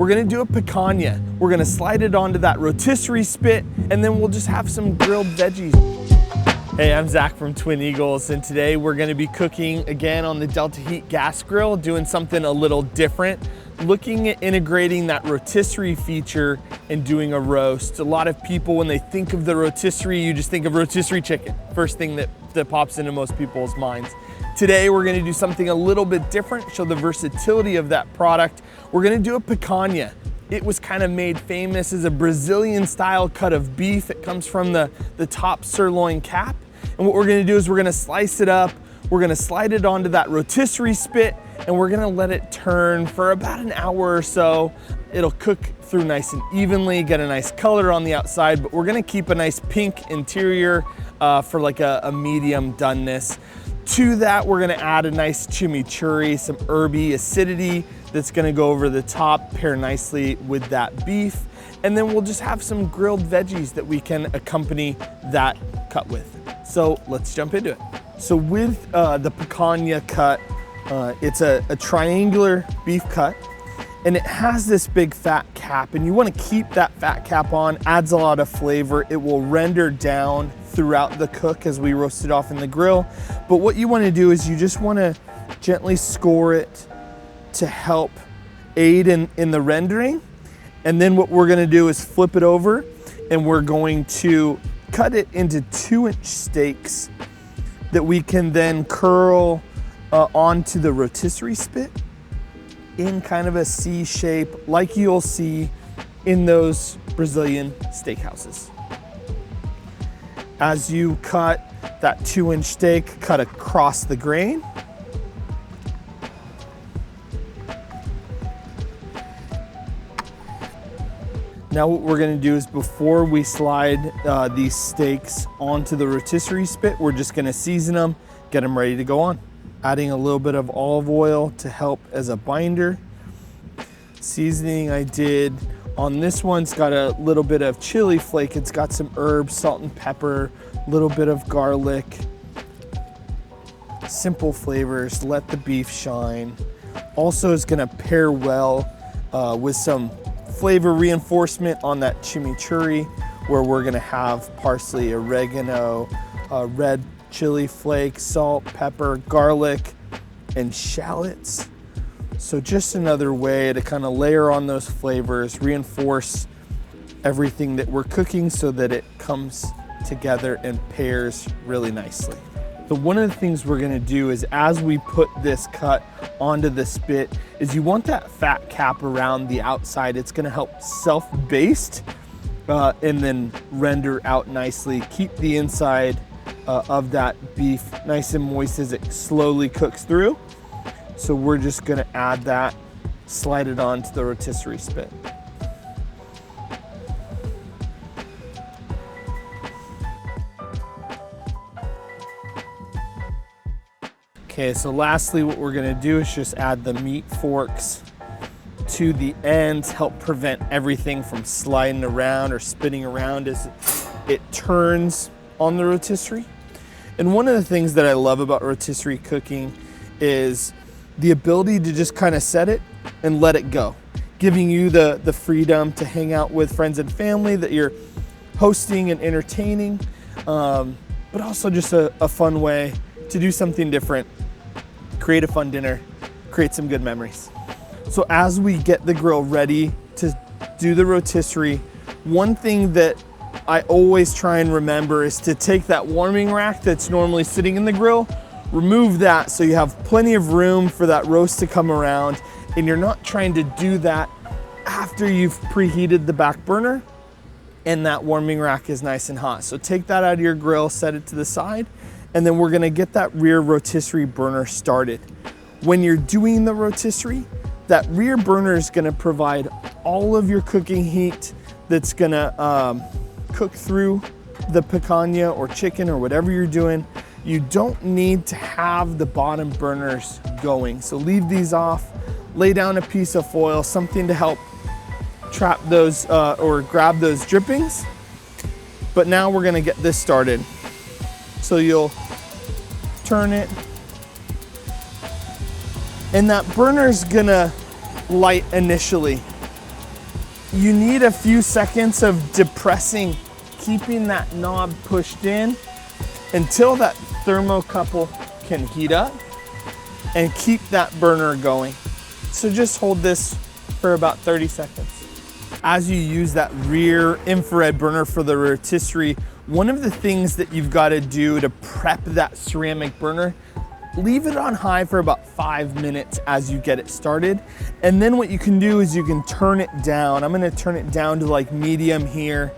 we're gonna do a picanha. We're gonna slide it onto that rotisserie spit, and then we'll just have some grilled veggies. Hey, I'm Zach from Twin Eagles, and today we're gonna be cooking again on the Delta Heat gas grill, doing something a little different, looking at integrating that rotisserie feature and doing a roast. A lot of people, when they think of the rotisserie, you just think of rotisserie chicken. First thing that pops into most people's minds. Today, we're gonna do something a little bit different, show the versatility of that product. We're gonna do a picanha. It was kind of made famous as a Brazilian style cut of beef. It comes from the top sirloin cap. And what we're gonna do is we're gonna slice it up, we're gonna slide it onto that rotisserie spit, and we're gonna let it turn for about an hour or so. It'll cook through nice and evenly, get a nice color on the outside, but we're gonna keep a nice pink interior for like a medium doneness. To that, we're gonna add a nice chimichurri, some herby acidity that's gonna go over the top, pair nicely with that beef. And then we'll just have some grilled veggies that we can accompany that cut with. So let's jump into it. So with the picanha cut, it's a triangular beef cut, and it has this big fat cap, and you wanna keep that fat cap on, adds a lot of flavor. It will render down throughout the cook as we roast it off in the grill. But what you wanna do is you just wanna gently score it to help aid in the rendering. And then what we're gonna do is flip it over, and we're going to cut it into 2-inch steaks that we can then curl onto the rotisserie spit in kind of a C shape like you'll see in those Brazilian steakhouses. As you cut that 2-inch steak, cut across the grain. Now what we're gonna do is before we slide these steaks onto the rotisserie spit, we're just gonna season them, get them ready to go on. Adding a little bit of olive oil to help as a binder. Seasoning I did on this one's got a little bit of chili flake. It's got some herbs, salt and pepper, a little bit of garlic. Simple flavors, let the beef shine. Also is gonna pair well with some flavor reinforcement on that chimichurri, where we're gonna have parsley, oregano, red chili flakes, salt, pepper, garlic, and shallots. So just another way to kind of layer on those flavors, reinforce everything that we're cooking so that it comes together and pairs really nicely. So one of the things we're gonna do is as we put this cut onto the spit is you want that fat cap around the outside. It's gonna help self-baste and then render out nicely. Keep the inside of that beef nice and moist as it slowly cooks through. So we're just gonna add that, slide it onto the rotisserie spit. Okay, so lastly, what we're gonna do is just add the meat forks to the ends, help prevent everything from sliding around or spinning around as it turns on the rotisserie. And one of the things that I love about rotisserie cooking is the ability to just kind of set it and let it go, giving you the freedom to hang out with friends and family that you're hosting and entertaining, but also just a fun way to do something different, create a fun dinner, create some good memories. So as we get the grill ready to do the rotisserie, one thing that I always try and remember is to take that warming rack that's normally sitting in the grill, remove that so you have plenty of room for that roast to come around, and you're not trying to do that after you've preheated the back burner and that warming rack is nice and hot. So take that out of your grill, set it to the side, and then we're gonna get that rear rotisserie burner started. When you're doing the rotisserie, that rear burner is gonna provide all of your cooking heat that's gonna cook through the picanha or chicken or whatever you're doing. You don't need to have the bottom burners going. So leave these off, lay down a piece of foil, something to help trap those or grab those drippings. But now we're gonna get this started. So you'll turn it, and that burner's gonna light initially. you need a few seconds of depressing, keeping that knob pushed in until that thermocouple can heat up, and keep that burner going. So just hold this for about 30 seconds. As you use that rear infrared burner for the rotisserie, one of the things that you've got to do to prep that ceramic burner, leave it on high for about 5 minutes as you get it started. And then what you can do is you can turn it down. I'm gonna turn it down to like medium here.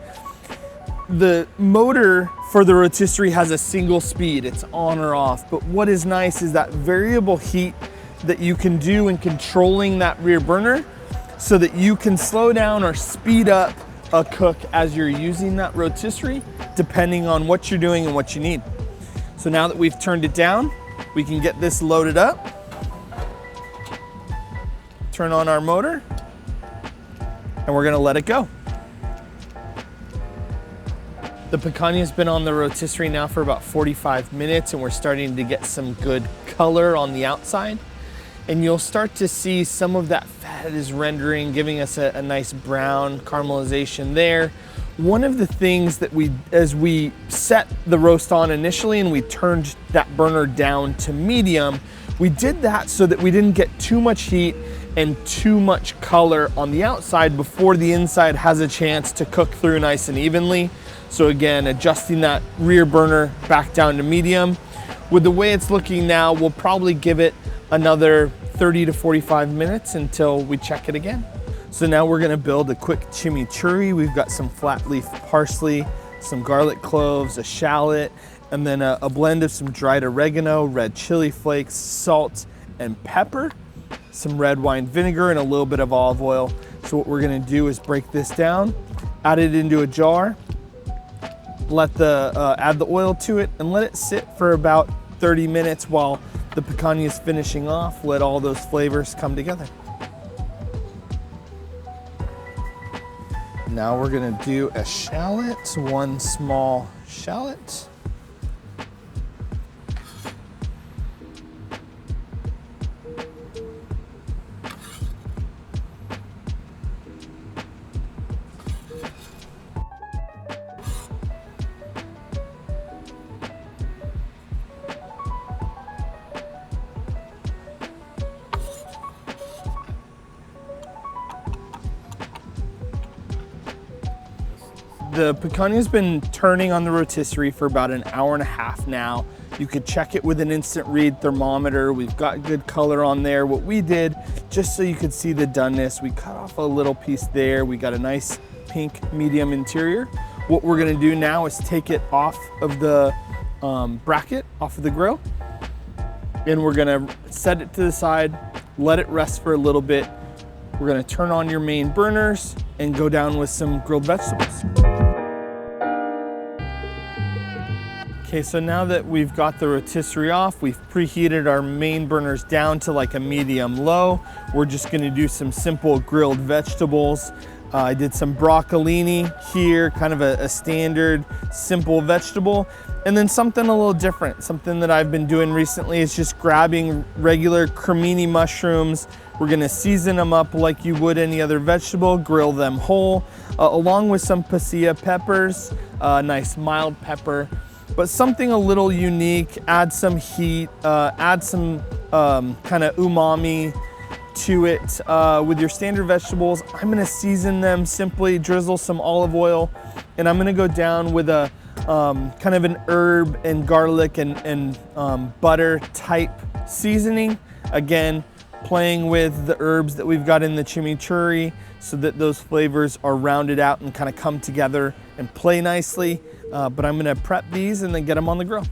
The motor for the rotisserie has a single speed, it's on or off. But what is nice is that variable heat that you can do in controlling that rear burner so that you can slow down or speed up a cook as you're using that rotisserie, depending on what you're doing and what you need. So now that we've turned it down, we can get this loaded up, turn on our motor, and we're gonna let it go. The picanha's been on the rotisserie now for about 45 minutes, and we're starting to get some good color on the outside. And you'll start to see some of that fat is rendering, giving us a nice brown caramelization there. One of the things that as we set the roast on initially and we turned that burner down to medium, we did that so that we didn't get too much heat and too much color on the outside before the inside has a chance to cook through nice and evenly. So again, adjusting that rear burner back down to medium. With the way it's looking now, we'll probably give it another 30 to 45 minutes until we check it again. So now we're gonna build a quick chimichurri. We've got some flat leaf parsley, some garlic cloves, a shallot, and then a blend of some dried oregano, red chili flakes, salt, and pepper, some red wine vinegar, and a little bit of olive oil. So what we're gonna do is break this down, add it into a jar, add the oil to it, and let it sit for about 30 minutes while the picanha is finishing off. Let all those flavors come together. Now we're gonna do a shallot, one small shallot. The picanha's been turning on the rotisserie for about an hour and a half now. You could check it with an instant read thermometer. We've got good color on there. What we did, just so you could see the doneness, we cut off a little piece there. We got a nice pink medium interior. What we're gonna do now is take it off of the bracket, off of the grill, and we're gonna set it to the side, let it rest for a little bit. We're gonna turn on your main burners and go down with some grilled vegetables. Okay, so now that we've got the rotisserie off, we've preheated our main burners down to like a medium low. We're just gonna do some simple grilled vegetables. I did some broccolini here, kind of a standard, simple vegetable. And then something a little different, something that I've been doing recently is just grabbing regular cremini mushrooms. We're gonna season them up like you would any other vegetable, grill them whole, along with some pasilla peppers, nice mild pepper, but something a little unique, add some heat, add some kind of umami to it. With your standard vegetables, I'm gonna season them simply, drizzle some olive oil, and I'm gonna go down with a kind of an herb and garlic and butter type seasoning. Again, playing with the herbs that we've got in the chimichurri so that those flavors are rounded out and kind of come together and play nicely. But I'm gonna prep these and then get them on the grill.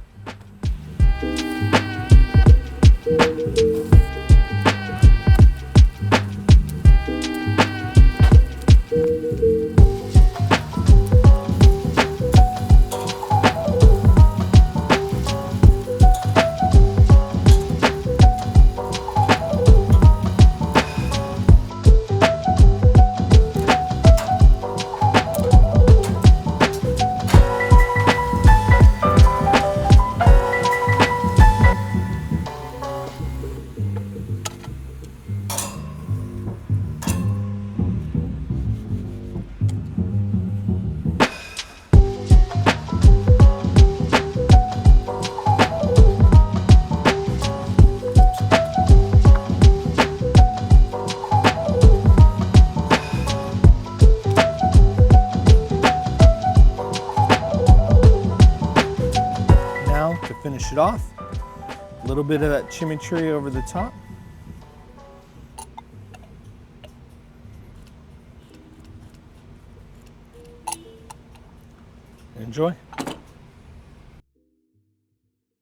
finish it off. A little bit of that chimichurri over the top. Enjoy.